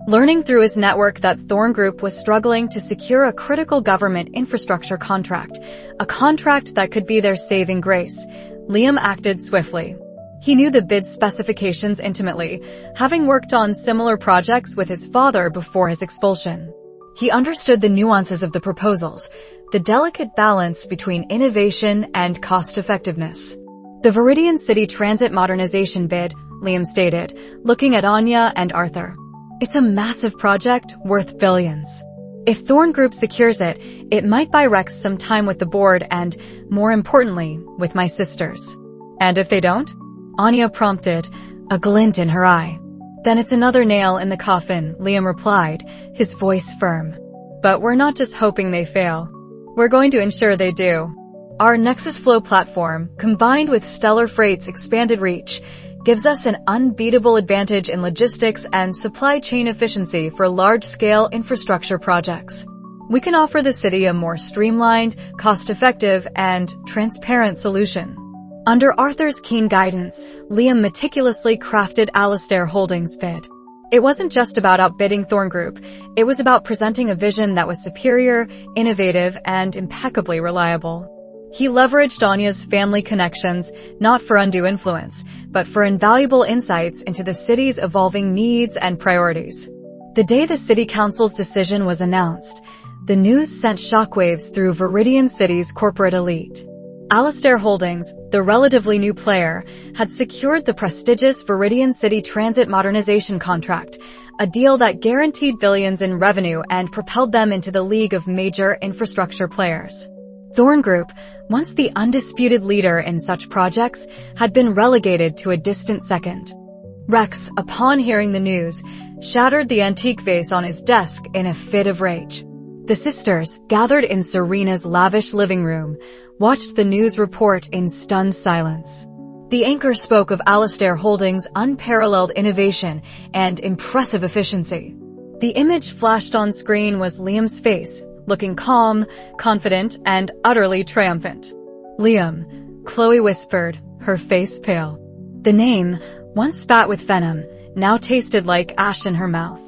Learning through his network that Thorne Group was struggling to secure a critical government infrastructure contract, a contract that could be their saving grace, Liam acted swiftly. He knew the bid specifications intimately, having worked on similar projects with his father before his expulsion. He understood the nuances of the proposals, the delicate balance between innovation and cost-effectiveness. The Viridian City Transit Modernization bid, Liam stated, looking at Anya and Arthur. It's a massive project worth billions. If Thorne Group secures it, it might buy Rex some time with the board and, more importantly, with my sisters. And if they don't? Anya prompted, a glint in her eye. Then it's another nail in the coffin, Liam replied, his voice firm. But we're not just hoping they fail. We're going to ensure they do. Our Nexus Flow platform, combined with Stellar Freight's expanded reach, gives us an unbeatable advantage in logistics and supply chain efficiency for large-scale infrastructure projects. We can offer the city a more streamlined, cost-effective, and transparent solution. Under Arthur's keen guidance, Liam meticulously crafted Anya Holdings' bid. It wasn't just about outbidding Thorne Group, it was about presenting a vision that was superior, innovative, and impeccably reliable. He leveraged Anya's family connections, not for undue influence, but for invaluable insights into the city's evolving needs and priorities. The day the city council's decision was announced, the news sent shockwaves through Viridian City's corporate elite. Anya Holdings, the relatively new player, had secured the prestigious Viridian City Transit Modernization contract, a deal that guaranteed billions in revenue and propelled them into the league of major infrastructure players. Thorne Group, once the undisputed leader in such projects, had been relegated to a distant second. Rex, upon hearing the news, shattered the antique vase on his desk in a fit of rage. The sisters, gathered in Serena's lavish living room, watched the news report in stunned silence. The anchor spoke of Anya Holdings' unparalleled innovation and impressive efficiency. The image flashed on screen was Liam's face, looking calm, confident, and utterly triumphant. Liam, Chloe whispered, her face pale. The name, once spat with venom, now tasted like ash in her mouth.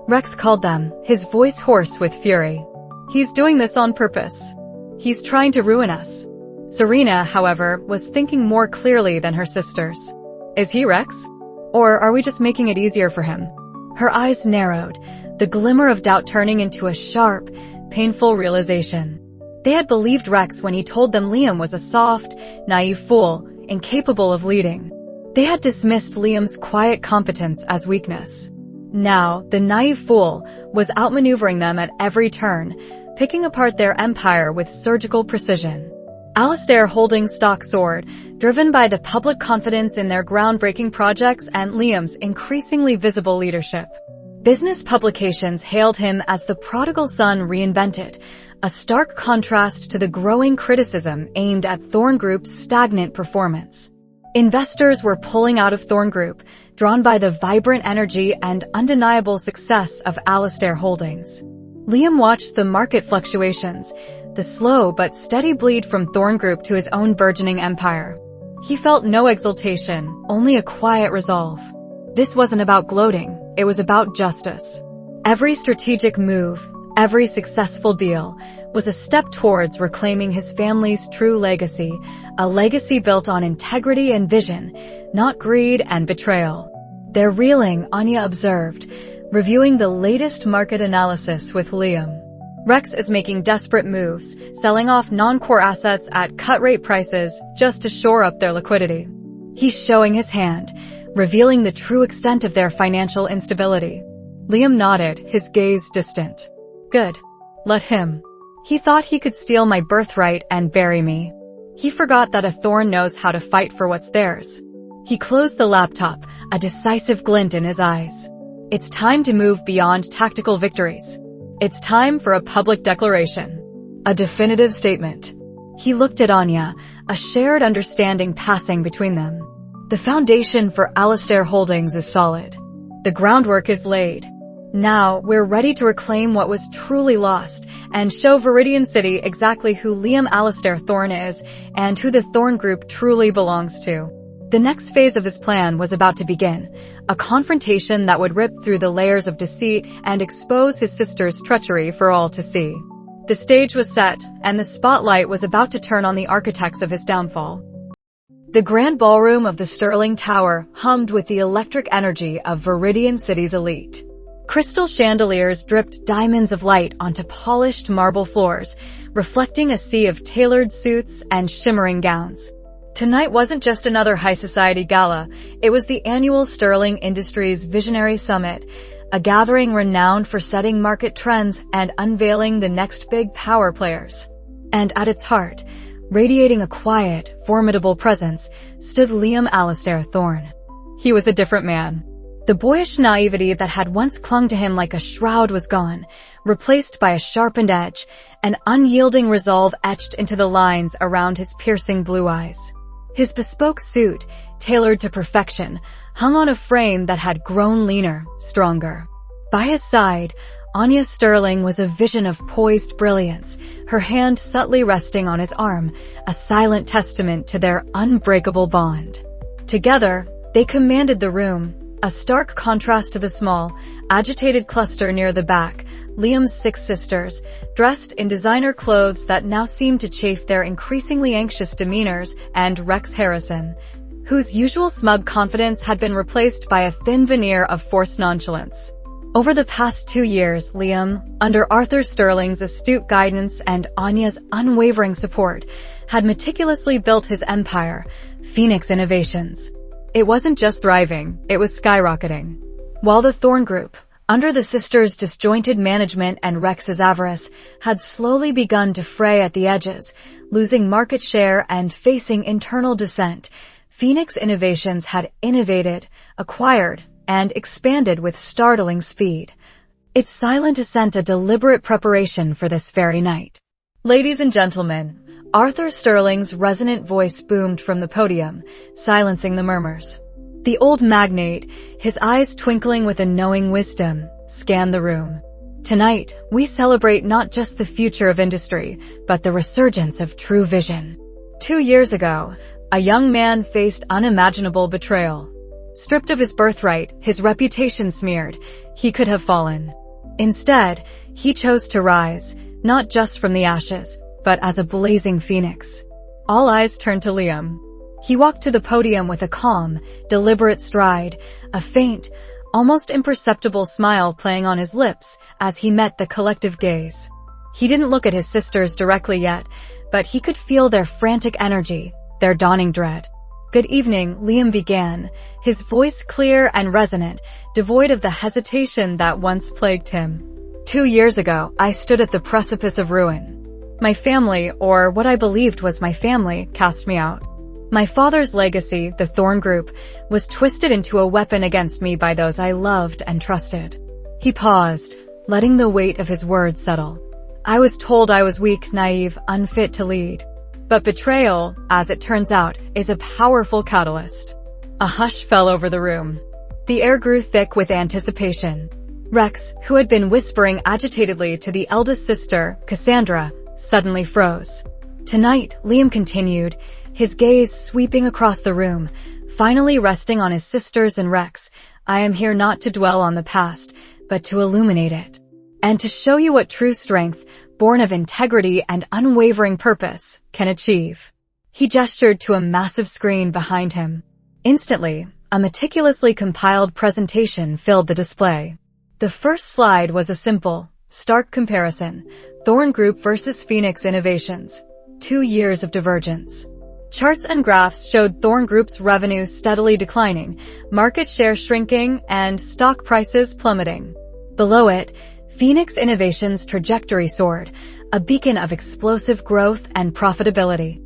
Rex called them, his voice hoarse with fury. He's doing this on purpose. He's trying to ruin us. Serena, however, was thinking more clearly than her sisters. Is he Rex? Or are we just making it easier for him? Her eyes narrowed, the glimmer of doubt turning into a sharp, painful realization. They had believed Rex when he told them Liam was a soft, naive fool, incapable of leading. They had dismissed Liam's quiet competence as weakness. Now, the naive fool was outmaneuvering them at every turn, picking apart their empire with surgical precision. Anya Holdings' stock soared, driven by the public confidence in their groundbreaking projects and Liam's increasingly visible leadership. Business publications hailed him as the prodigal son reinvented, a stark contrast to the growing criticism aimed at Thorne Group's stagnant performance. Investors were pulling out of Thorne Group, drawn by the vibrant energy and undeniable success of Anya Holdings. Liam watched the market fluctuations, the slow but steady bleed from Thorne Group to his own burgeoning empire. He felt no exultation, only a quiet resolve. This wasn't about gloating, it was about justice. Every strategic move, every successful deal, was a step towards reclaiming his family's true legacy, a legacy built on integrity and vision, not greed and betrayal. They're reeling, Anya observed, reviewing the latest market analysis with Liam. Rex is making desperate moves, selling off non-core assets at cut-rate prices just to shore up their liquidity. He's showing his hand, revealing the true extent of their financial instability. Liam nodded, his gaze distant. Good. Let him. He thought he could steal my birthright and bury me. He forgot that a Thorne knows how to fight for what's theirs. He closed the laptop, a decisive glint in his eyes. It's time to move beyond tactical victories. It's time for a public declaration. A definitive statement. He looked at Anya, a shared understanding passing between them. The foundation for Anya Holdings is solid. The groundwork is laid. Now, we're ready to reclaim what was truly lost and show Viridian City exactly who Liam Anya Thorne is and who the Thorne Group truly belongs to. The next phase of his plan was about to begin, a confrontation that would rip through the layers of deceit and expose his sister's treachery for all to see. The stage was set, and the spotlight was about to turn on the architects of his downfall. The grand ballroom of the Sterling Tower hummed with the electric energy of Viridian City's elite. Crystal chandeliers dripped diamonds of light onto polished marble floors, reflecting a sea of tailored suits and shimmering gowns. Tonight wasn't just another high society gala, it was the annual Sterling Industries Visionary Summit, a gathering renowned for setting market trends and unveiling the next big power players. And at its heart, radiating a quiet, formidable presence, stood Liam Thorne. He was a different man. The boyish naivety that had once clung to him like a shroud was gone, replaced by a sharpened edge, an unyielding resolve etched into the lines around his piercing blue eyes. His bespoke suit, tailored to perfection, hung on a frame that had grown leaner, stronger. By his side, Anya Sterling was a vision of poised brilliance, her hand subtly resting on his arm, a silent testament to their unbreakable bond. Together, they commanded the room, a stark contrast to the small, agitated cluster near the back, Liam's 6 sisters, dressed in designer clothes that now seemed to chafe their increasingly anxious demeanors, and Rex Harrison, whose usual smug confidence had been replaced by a thin veneer of forced nonchalance. Over the past 2 years, Liam, under Arthur Sterling's astute guidance and Anya's unwavering support, had meticulously built his empire, Phoenix Innovations. It wasn't just thriving, it was skyrocketing. While the Thorne Group, under the sisters' disjointed management and Rex's avarice, had slowly begun to fray at the edges, losing market share and facing internal dissent, Phoenix Innovations had innovated, acquired, and expanded with startling speed. Its silent ascent a deliberate preparation for this very night. Ladies and gentlemen, Arthur Sterling's resonant voice boomed from the podium, silencing the murmurs. The old magnate, his eyes twinkling with a knowing wisdom, scanned the room. Tonight, we celebrate not just the future of industry, but the resurgence of true vision. 2 years ago, a young man faced unimaginable betrayal. Stripped of his birthright, his reputation smeared, he could have fallen. Instead, he chose to rise, not just from the ashes, but as a blazing phoenix. All eyes turned to Liam. He walked to the podium with a calm, deliberate stride, a faint, almost imperceptible smile playing on his lips as he met the collective gaze. He didn't look at his sisters directly yet, but he could feel their frantic energy, their dawning dread. "Good evening," Liam began, his voice clear and resonant, devoid of the hesitation that once plagued him. 2 years ago, I stood at the precipice of ruin. My family, or what I believed was my family, cast me out. My father's legacy, the Thorne Group, was twisted into a weapon against me by those I loved and trusted. He paused, letting the weight of his words settle. I was told I was weak, naive, unfit to lead. But betrayal, as it turns out, is a powerful catalyst. A hush fell over the room. The air grew thick with anticipation. Rex, who had been whispering agitatedly to the eldest sister, Cassandra, suddenly froze. Tonight, Liam continued, his gaze sweeping across the room, finally resting on his sisters and Rex. I am here not to dwell on the past, but to illuminate it. And to show you what true strength, born of integrity and unwavering purpose, can achieve. He gestured to a massive screen behind him. Instantly, a meticulously compiled presentation filled the display. The first slide was a simple, stark comparison. Thorne Group versus Phoenix Innovations. 2 years of divergence. Charts and graphs showed Thorne Group's revenue steadily declining, market share shrinking, and stock prices plummeting. Below it, Phoenix Innovations' trajectory soared, a beacon of explosive growth and profitability.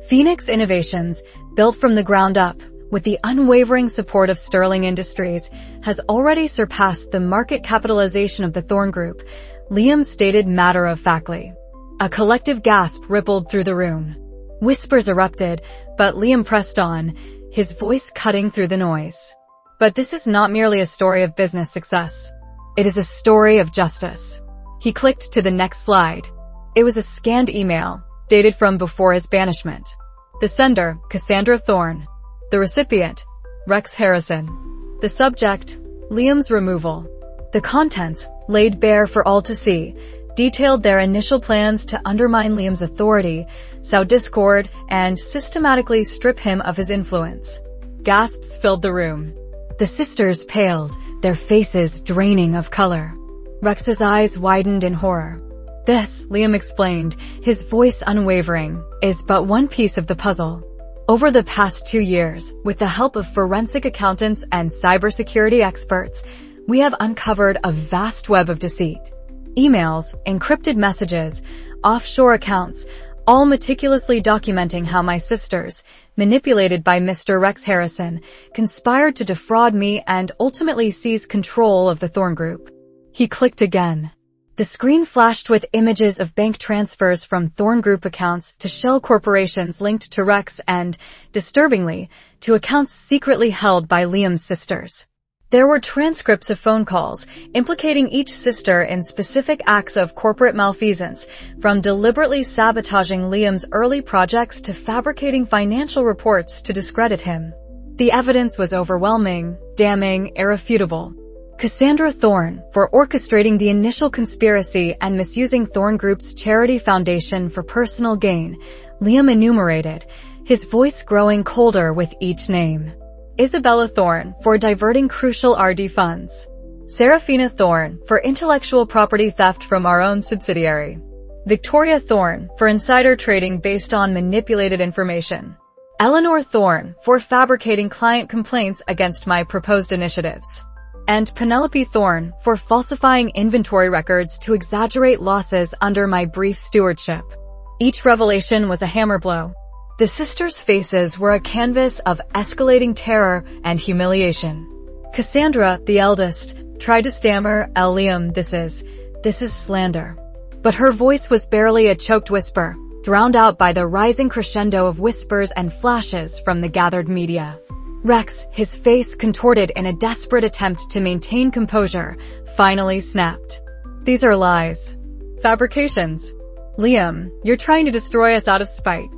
Phoenix Innovations, built from the ground up, with the unwavering support of Sterling Industries, has already surpassed the market capitalization of the Thorne Group, Liam stated matter-of-factly. A collective gasp rippled through the room. Whispers erupted, but Liam pressed on, his voice cutting through the noise. But this is not merely a story of business success. It is a story of justice. He clicked to the next slide. It was a scanned email, dated from before his banishment. The sender, Cassandra Thorne. The recipient, Rex Harrison. The subject, Liam's removal. The contents, laid bare for all to see, detailed their initial plans to undermine Liam's authority, sow discord, and systematically strip him of his influence. Gasps filled the room. The sisters paled, their faces draining of color. Rex's eyes widened in horror. This, Liam explained, his voice unwavering, is but one piece of the puzzle. Over the past 2 years, with the help of forensic accountants and cybersecurity experts, we have uncovered a vast web of deceit. Emails, encrypted messages, offshore accounts, all meticulously documenting how my sisters, manipulated by Mr. Rex Harrison, conspired to defraud me and ultimately seize control of the Thorne Group. He clicked again. The screen flashed with images of bank transfers from Thorne Group accounts to shell corporations linked to Rex and, disturbingly, to accounts secretly held by Liam's sisters. There were transcripts of phone calls implicating each sister in specific acts of corporate malfeasance, from deliberately sabotaging Liam's early projects to fabricating financial reports to discredit him. The evidence was overwhelming, damning, irrefutable. Cassandra Thorne, for orchestrating the initial conspiracy and misusing Thorne Group's charity foundation for personal gain, Liam enumerated, his voice growing colder with each name. Isabella Thorne, for diverting crucial RD funds. Serafina Thorne, for intellectual property theft from our own subsidiary. Victoria Thorne, for insider trading based on manipulated information. Eleanor Thorne, for fabricating client complaints against my proposed initiatives. And Penelope Thorne, for falsifying inventory records to exaggerate losses under my brief stewardship. Each revelation was a hammer blow. The sisters' faces were a canvas of escalating terror and humiliation. Cassandra, the eldest, tried to stammer, Liam, this is slander. But her voice was barely a choked whisper, drowned out by the rising crescendo of whispers and flashes from the gathered media. Rex, his face contorted in a desperate attempt to maintain composure, finally snapped. These are lies. Fabrications. Liam, you're trying to destroy us out of spite.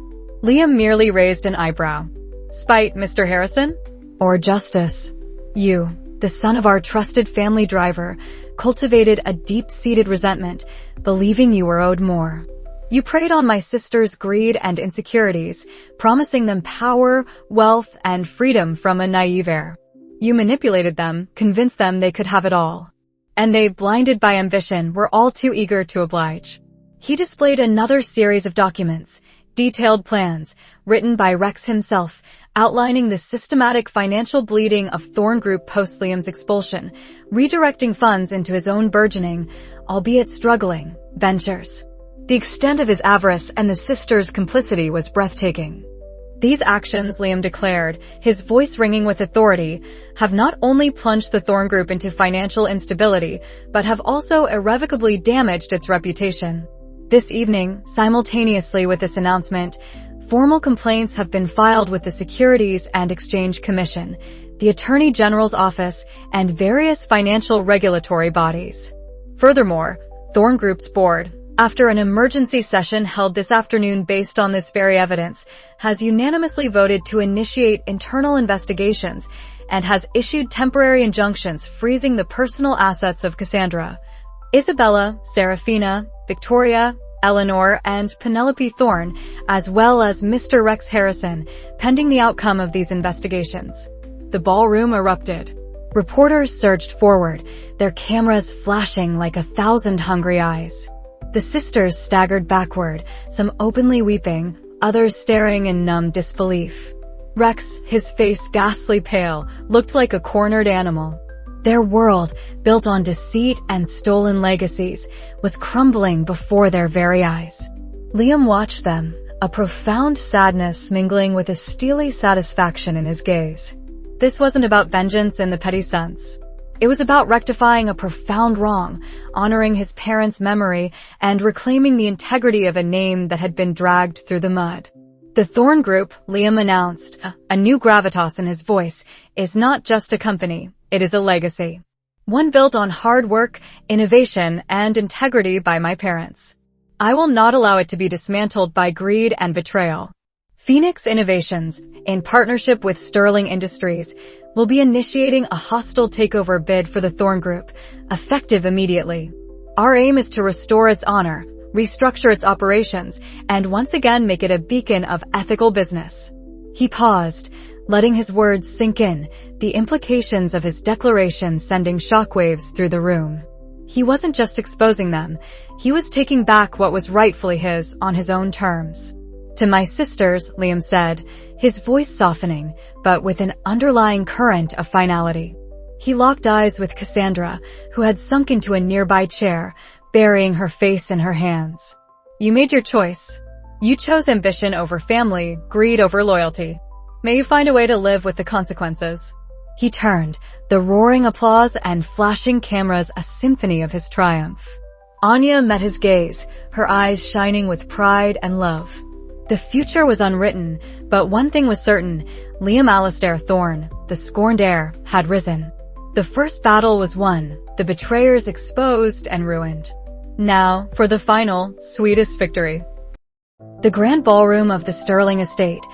Liam merely raised an eyebrow. Spite, Mr. Harrison? Or justice? You, the son of our trusted family driver, cultivated a deep-seated resentment, believing you were owed more. You preyed on my sisters' greed and insecurities, promising them power, wealth, and freedom from a naive heir. You manipulated them, convinced them they could have it all. And they, blinded by ambition, were all too eager to oblige. He displayed another series of documents, detailed plans, written by Rex himself, outlining the systematic financial bleeding of Thorne Group post Liam's expulsion, redirecting funds into his own burgeoning, albeit struggling, ventures. The extent of his avarice and the sisters' complicity was breathtaking. These actions, Liam declared, his voice ringing with authority, have not only plunged the Thorne Group into financial instability, but have also irrevocably damaged its reputation. This evening, simultaneously with this announcement, formal complaints have been filed with the Securities and Exchange Commission, the Attorney General's Office, and various financial regulatory bodies. Furthermore, Thorne Group's board, after an emergency session held this afternoon based on this very evidence, has unanimously voted to initiate internal investigations and has issued temporary injunctions freezing the personal assets of Cassandra, Isabella, Serafina, Victoria, Eleanor, and Penelope Thorne, as well as Mr. Rex Harrison, pending the outcome of these investigations. The ballroom erupted. Reporters surged forward, their cameras flashing like 1,000 hungry eyes. The sisters staggered backward, some openly weeping, others staring in numb disbelief. Rex, his face ghastly pale, looked like a cornered animal. Their world, built on deceit and stolen legacies, was crumbling before their very eyes. Liam watched them, a profound sadness mingling with a steely satisfaction in his gaze. This wasn't about vengeance in the petty sense. It was about rectifying a profound wrong, honoring his parents' memory, and reclaiming the integrity of a name that had been dragged through the mud. The Thorne Group, Liam announced, a new gravitas in his voice, is not just a company, it is a legacy. One built on hard work, innovation, and integrity by my parents. I will not allow it to be dismantled by greed and betrayal. Phoenix Innovations, in partnership with Sterling Industries, will be initiating a hostile takeover bid for the Thorne Group, effective immediately. Our aim is to restore its honor, restructure its operations, and once again make it a beacon of ethical business. He paused, letting his words sink in, the implications of his declaration sending shockwaves through the room. He wasn't just exposing them, he was taking back what was rightfully his on his own terms. To my sisters, Liam said, his voice softening, but with an underlying current of finality. He locked eyes with Cassandra, who had sunk into a nearby chair, burying her face in her hands. You made your choice. You chose ambition over family, greed over loyalty. May you find a way to live with the consequences. He turned, the roaring applause and flashing cameras a symphony of his triumph. Anya met his gaze, her eyes shining with pride and love. The future was unwritten, but one thing was certain: Liam Thorne, the scorned heir, had risen. The first battle was won, the betrayers exposed and ruined. Now, for the final, sweetest victory. The grand ballroom of the Sterling estate,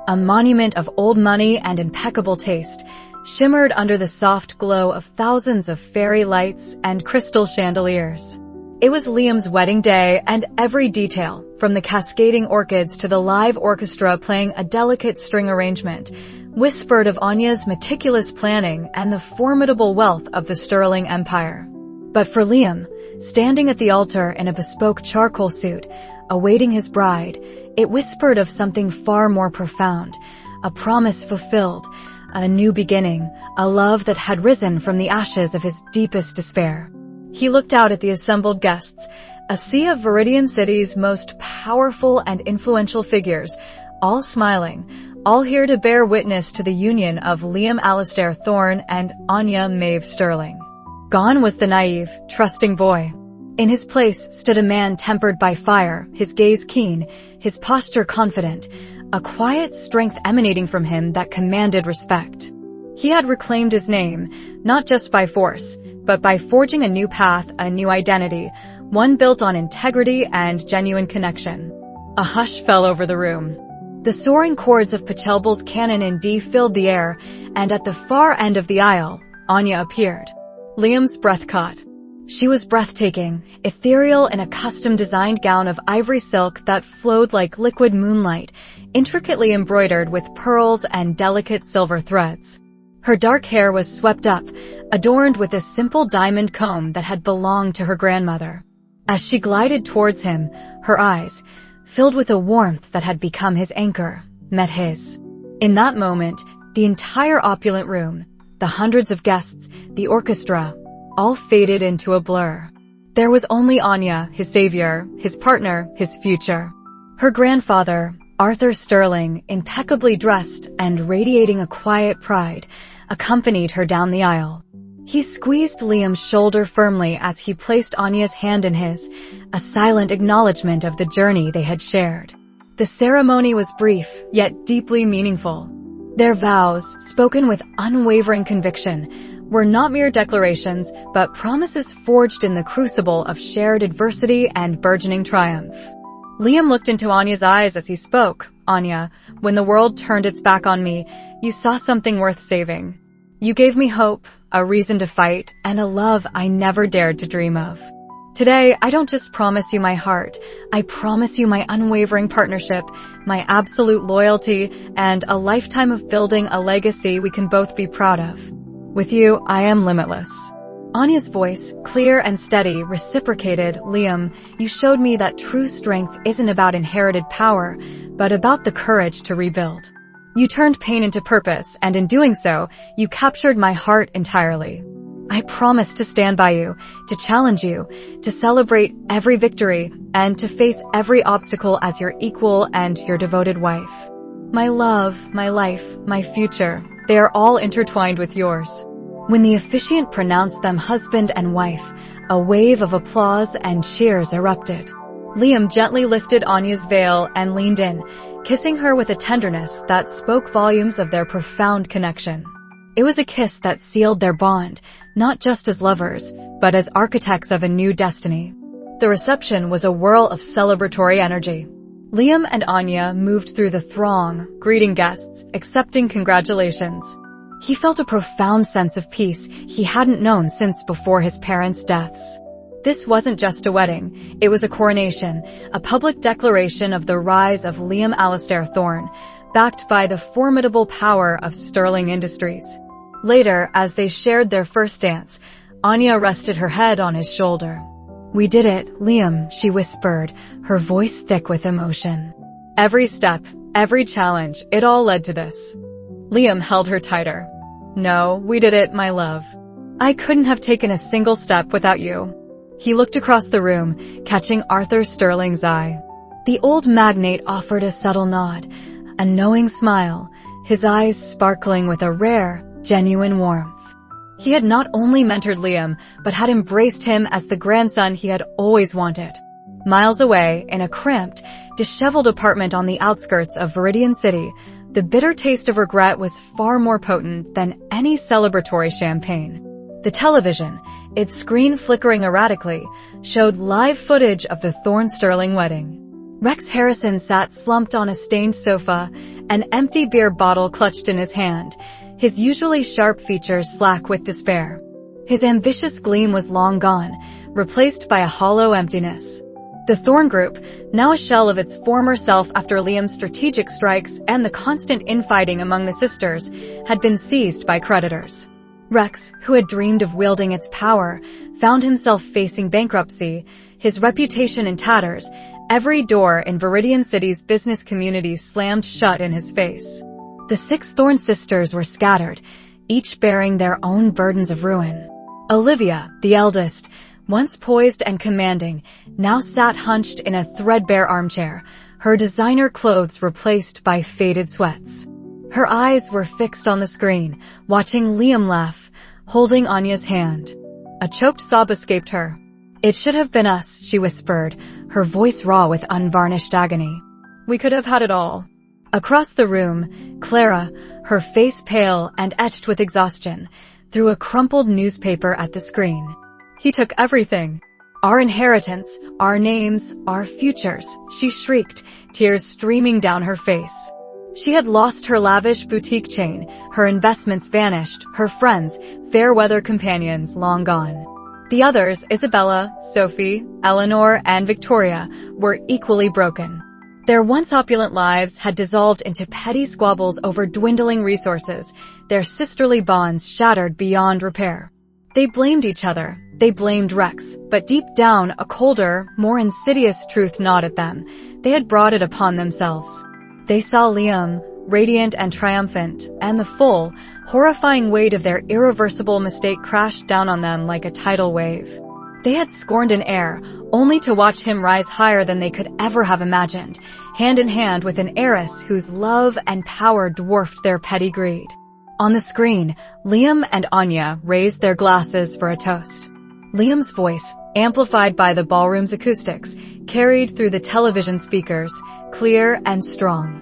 a monument of old money and impeccable taste, shimmered under the soft glow of thousands of fairy lights and crystal chandeliers. It was Liam's wedding day, and every detail, from the cascading orchids to the live orchestra playing a delicate string arrangement, whispered of Anya's meticulous planning and the formidable wealth of the Sterling Empire. But for Liam, standing at the altar in a bespoke charcoal suit, awaiting his bride, it whispered of something far more profound, a promise fulfilled, a new beginning, a love that had risen from the ashes of his deepest despair. He looked out at the assembled guests, a sea of Viridian City's most powerful and influential figures, all smiling, all here to bear witness to the union of Liam Thorne and Anya Sterling. Gone was the naive, trusting boy. In his place stood a man tempered by fire, his gaze keen, his posture confident, a quiet strength emanating from him that commanded respect. He had reclaimed his name, not just by force, but by forging a new path, a new identity, one built on integrity and genuine connection. A hush fell over the room. The soaring chords of Pachelbel's canon in D filled the air, and at the far end of the aisle, Anya appeared. Liam's breath caught. She was breathtaking, ethereal in a custom-designed gown of ivory silk that flowed like liquid moonlight, intricately embroidered with pearls and delicate silver threads. Her dark hair was swept up, adorned with a simple diamond comb that had belonged to her grandmother. As she glided towards him, her eyes, filled with a warmth that had become his anchor, met his. In that moment, the entire opulent room, the hundreds of guests, the orchestra, all faded into a blur. There was only Anya, his savior, his partner, his future. Her grandfather, Arthur Sterling, impeccably dressed and radiating a quiet pride, accompanied her down the aisle. He squeezed Liam's shoulder firmly as he placed Anya's hand in his, a silent acknowledgement of the journey they had shared. The ceremony was brief, yet deeply meaningful. Their vows, spoken with unwavering conviction, were not mere declarations, but promises forged in the crucible of shared adversity and burgeoning triumph. Liam looked into Anya's eyes as he spoke. Anya, when the world turned its back on me, you saw something worth saving. You gave me hope, a reason to fight, and a love I never dared to dream of. Today, I don't just promise you my heart, I promise you my unwavering partnership, my absolute loyalty, and a lifetime of building a legacy we can both be proud of. With you, I am limitless. Anya's voice, clear and steady, reciprocated, Liam, you showed me that true strength isn't about inherited power, but about the courage to rebuild. You turned pain into purpose, and in doing so, you captured my heart entirely. I promise to stand by you, to challenge you, to celebrate every victory, and to face every obstacle as your equal and your devoted wife. My love, my life, my future, they are all intertwined with yours. When the officiant pronounced them husband and wife, a wave of applause and cheers erupted. Liam gently lifted Anya's veil and leaned in, kissing her with a tenderness that spoke volumes of their profound connection. It was a kiss that sealed their bond, not just as lovers, but as architects of a new destiny. The reception was a whirl of celebratory energy. Liam and Anya moved through the throng, greeting guests, accepting congratulations. He felt a profound sense of peace he hadn't known since before his parents' deaths. This wasn't just a wedding, it was a coronation, a public declaration of the rise of Liam Thorne, backed by the formidable power of Sterling Industries. Later, as they shared their first dance, Anya rested her head on his shoulder. We did it, Liam, she whispered, her voice thick with emotion. Every step, Every challenge, it all led to this. Liam held her tighter. No, we did it, my love. I couldn't have taken a single step without you. He looked across the room, catching Arthur Sterling's eye. The old magnate offered a subtle nod, a knowing smile, his eyes sparkling with a rare, genuine warmth. He had not only mentored Liam, but had embraced him as the grandson he had always wanted. Miles away, in a cramped, disheveled apartment on the outskirts of Viridian City, the bitter taste of regret was far more potent than any celebratory champagne. The television, its screen flickering erratically, showed live footage of the Thorne Sterling wedding. Rex Harrison sat slumped on a stained sofa, an empty beer bottle clutched in his hand, his usually sharp features slack with despair. His ambitious gleam was long gone, replaced by a hollow emptiness. The Thorne Group, now a shell of its former self after Liam's strategic strikes and the constant infighting among the sisters, had been seized by creditors. Rex, who had dreamed of wielding its power, found himself facing bankruptcy, his reputation in tatters, every door in Viridian City's business community slammed shut in his face. The 6 Thorne sisters were scattered, each bearing their own burdens of ruin. Olivia, the eldest, once poised and commanding, now sat hunched in a threadbare armchair, her designer clothes replaced by faded sweats. Her eyes were fixed on the screen, watching Liam laugh, holding Anya's hand. A choked sob escaped her. "It should have been us," she whispered, her voice raw with unvarnished agony. "We could have had it all." Across the room, Clara, her face pale and etched with exhaustion, threw a crumpled newspaper at the screen. "He took everything. Our inheritance, our names, our futures," she shrieked, tears streaming down her face. She had lost her lavish boutique chain, her investments vanished, her friends, fair-weather companions, long gone. The others, Isabella, Sophie, Eleanor, and Victoria, were equally broken. Their once opulent lives had dissolved into petty squabbles over dwindling resources, their sisterly bonds shattered beyond repair. They blamed each other. They blamed Rex, but deep down, a colder, more insidious truth gnawed at them. They had brought it upon themselves. They saw Liam, radiant and triumphant, and the full, horrifying weight of their irreversible mistake crashed down on them like a tidal wave. They had scorned an heir, only to watch him rise higher than they could ever have imagined, hand in hand with an heiress whose love and power dwarfed their petty greed. On the screen, Liam and Anya raised their glasses for a toast. Liam's voice, amplified by the ballroom's acoustics, carried through the television speakers, clear and strong.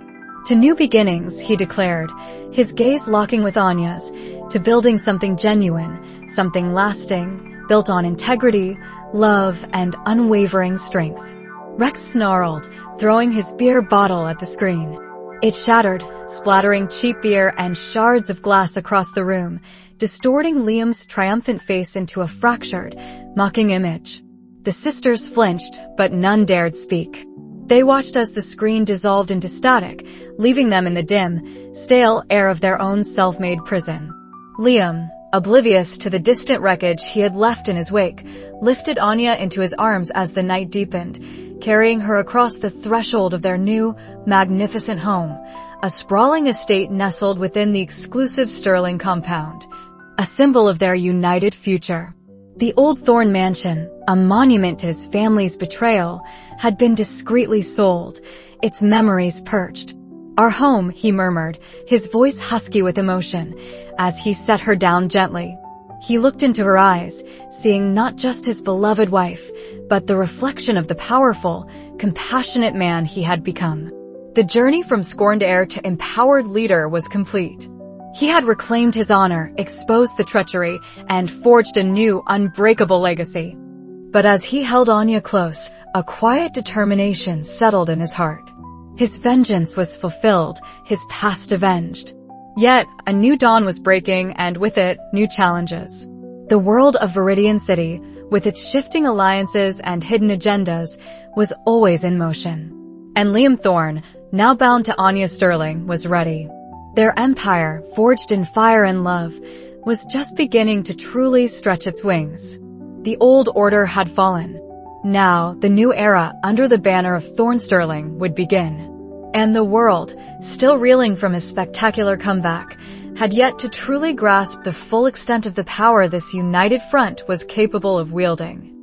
"To new beginnings," he declared, his gaze locking with Anya's, "to building something genuine, something lasting, built on integrity, love, and unwavering strength." Rex snarled, throwing his beer bottle at the screen. It shattered, splattering cheap beer and shards of glass across the room, distorting Liam's triumphant face into a fractured, mocking image. The sisters flinched, but none dared speak. They watched as the screen dissolved into static, leaving them in the dim, stale air of their own self-made prison. Liam, oblivious to the distant wreckage he had left in his wake, lifted Anya into his arms as the night deepened, carrying her across the threshold of their new, magnificent home, a sprawling estate nestled within the exclusive Sterling compound, a symbol of their united future. The old Thorne mansion, a monument to his family's betrayal, had been discreetly sold, its memories purged. "Our home," he murmured, his voice husky with emotion, as he set her down gently. He looked into her eyes, seeing not just his beloved wife, but the reflection of the powerful, compassionate man he had become. The journey from scorned heir to empowered leader was complete. He had reclaimed his honor, exposed the treachery, and forged a new, unbreakable legacy. But as he held Anya close, a quiet determination settled in his heart. His vengeance was fulfilled, his past avenged. Yet, a new dawn was breaking, and with it, new challenges. The world of Viridian City, with its shifting alliances and hidden agendas, was always in motion. And Liam Thorne, now bound to Anya Sterling, was ready. Their empire, forged in fire and love, was just beginning to truly stretch its wings. The old order had fallen. Now, the new era, under the banner of Thorne Sterling, would begin. And the world, still reeling from his spectacular comeback, had yet to truly grasp the full extent of the power this united front was capable of wielding.